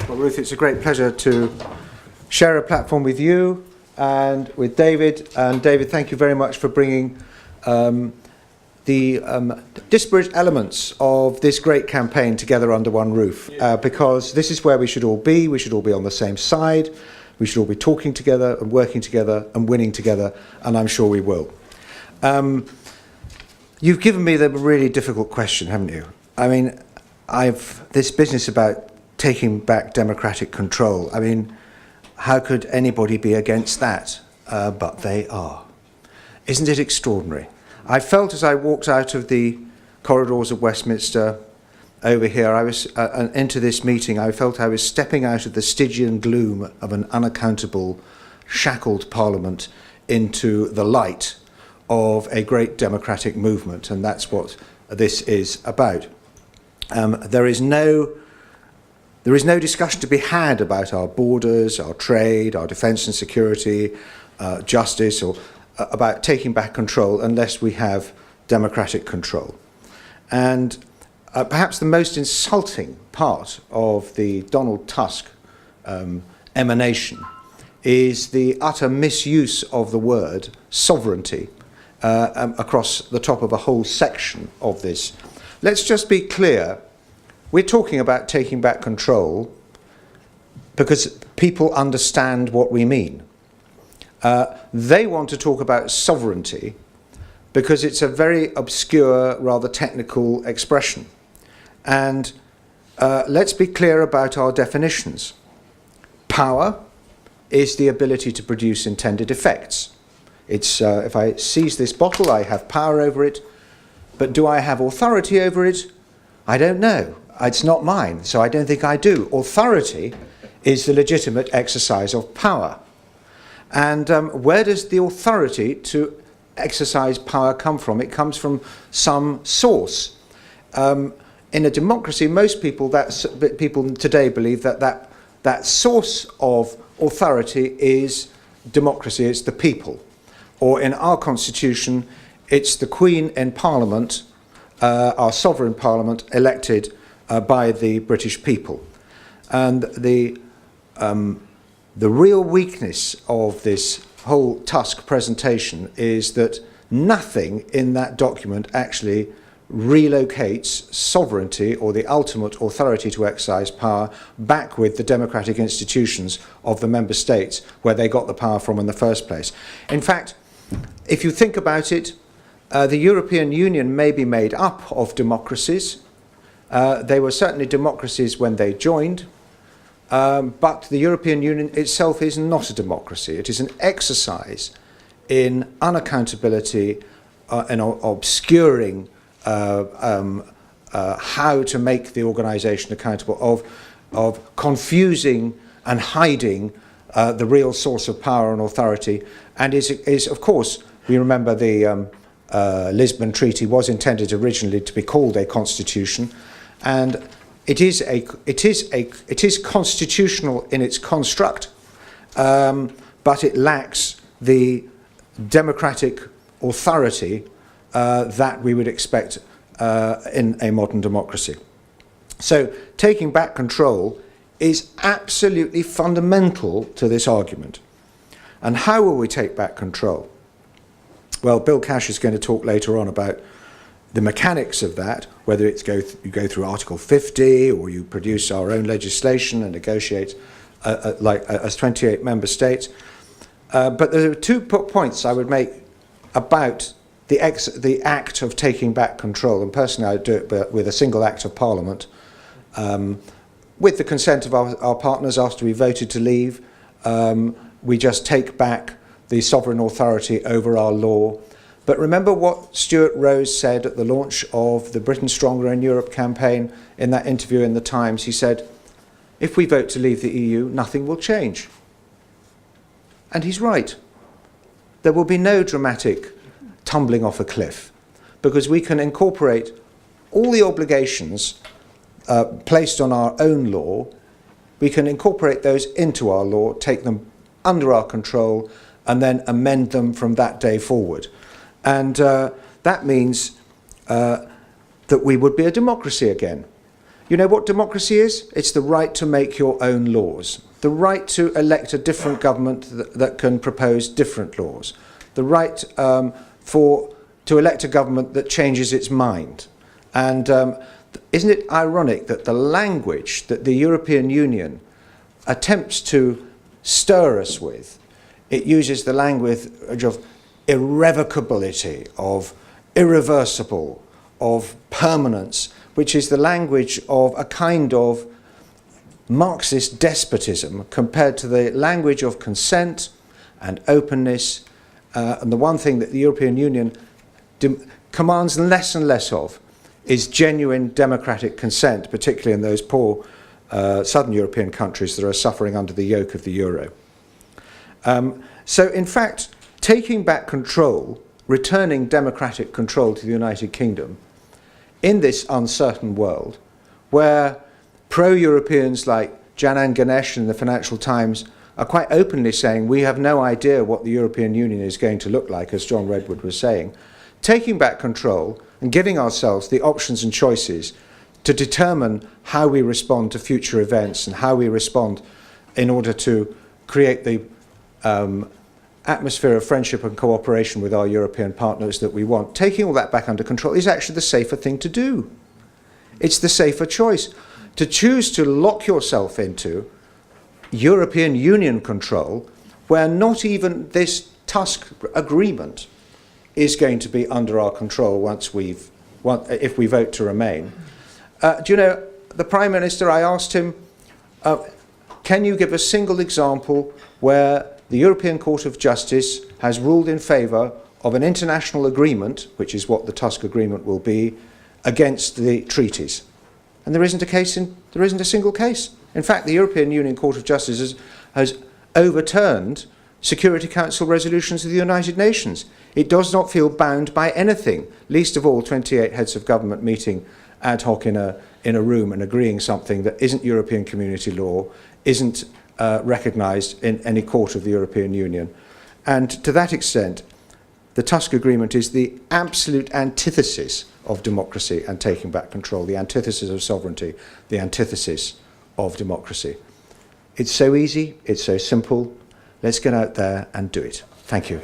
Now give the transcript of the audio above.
Well, Ruth, it's a great pleasure to share a platform with you and with David. And David, thank you very much for bringing the disparate elements of this great campaign together under one roof, because this is where we should all be. We should all be on the same side. We should all be talking together and working together and winning together, and I'm sure we will. You've given me the really difficult question, haven't you? I mean, this business about taking back democratic control. I mean, how could anybody be against that? But they are. Isn't it extraordinary? I felt as I walked out of the corridors of Westminster over here, into this meeting, I felt I was stepping out of the Stygian gloom of an unaccountable, shackled parliament into the light of a great democratic movement, and that's what this is about. There is no discussion to be had about our borders, our trade, our defence and security, justice, or about taking back control unless we have democratic control. And perhaps the most insulting part of the Donald Tusk emanation is the utter misuse of the word sovereignty across the top of a whole section of this. Let's just be clear. We're talking about taking back control because people understand what we mean. They want to talk about sovereignty because it's a very obscure, rather technical expression. And let's be clear about our definitions. Power is the ability to produce intended effects. It's if I seize this bottle, I have power over it, but do I have authority over it? I don't know. It's not mine, so I don't think I do. Authority is the legitimate exercise of power. And where does the authority to exercise power come from? It comes from some source. In a democracy, most people today believe that source of authority is democracy, it's the people. Or in our constitution, it's the Queen in Parliament, our sovereign Parliament, elected by the British people. And the real weakness of this whole Tusk presentation is that nothing in that document actually relocates sovereignty or the ultimate authority to exercise power back with the democratic institutions of the member states where they got the power from in the first place. In fact, if you think about it, the European Union may be made up of democracies. They were certainly democracies when they joined, but the European Union itself is not a democracy. It is an exercise in unaccountability and obscuring how to make the organisation accountable, of confusing and hiding the real source of power and authority, and is of course, we remember the Lisbon Treaty was intended originally to be called a constitution, and it is constitutional in its construct, but it lacks the democratic authority that we would expect in a modern democracy. So taking back control is absolutely fundamental to this argument. And how will we take back control? Well, Bill Cash is going to talk later on about the mechanics of that, whether it's you go through Article 50 or you produce our own legislation and negotiate as 28 member states. But there are 2 points I would make about the act of taking back control. And personally, I do it with a single act of Parliament, with the consent of our partners after we voted to leave. We just take back the sovereign authority over our law. But remember what Stuart Rose said at the launch of the Britain Stronger in Europe campaign in that interview in the Times. He said, if we vote to leave the EU, nothing will change. And he's right. There will be no dramatic tumbling off a cliff, because we can incorporate all the obligations placed on our own law. We can incorporate those into our law, take them under our control, and then amend them from that day forward. And that means that we would be a democracy again. You know what democracy is? It's the right to make your own laws, the right to elect a different government that can propose different laws, the right to elect a government that changes its mind. And isn't it ironic that the language that the European Union attempts to stir us with, it uses the language of irrevocability, of irreversible, of permanence, which is the language of a kind of Marxist despotism compared to the language of consent and openness, and the one thing that the European Union commands less and less of is genuine democratic consent, particularly in those poor southern European countries that are suffering under the yoke of the euro. So in fact, taking back control, returning democratic control to the United Kingdom in this uncertain world, where pro-Europeans like Janan Ganesh in the Financial Times are quite openly saying we have no idea what the European Union is going to look like, as John Redwood was saying, taking back control and giving ourselves the options and choices to determine how we respond to future events and how we respond in order to create the atmosphere of friendship and cooperation with our European partners that we want. Taking all that back under control is actually the safer thing to do. It's the safer choice. To choose to lock yourself into European Union control, where not even this Tusk agreement is going to be under our control if we vote to remain. Do you know, the Prime Minister, I asked him, can you give a single example where the European Court of Justice has ruled in favour of an international agreement, which is what the Tusk agreement will be, against the treaties? And there isn't a single case. In fact, the European Union Court of Justice has overturned Security Council resolutions of the United Nations. It does not feel bound by anything, least of all 28 heads of government meeting ad hoc in a room and agreeing something that isn't European Community law, isn't recognised in any court of the European Union. And to that extent, the Tusk Agreement is the absolute antithesis of democracy and taking back control, the antithesis of sovereignty, the antithesis of democracy. It's so easy, it's so simple. Let's get out there and do it. Thank you.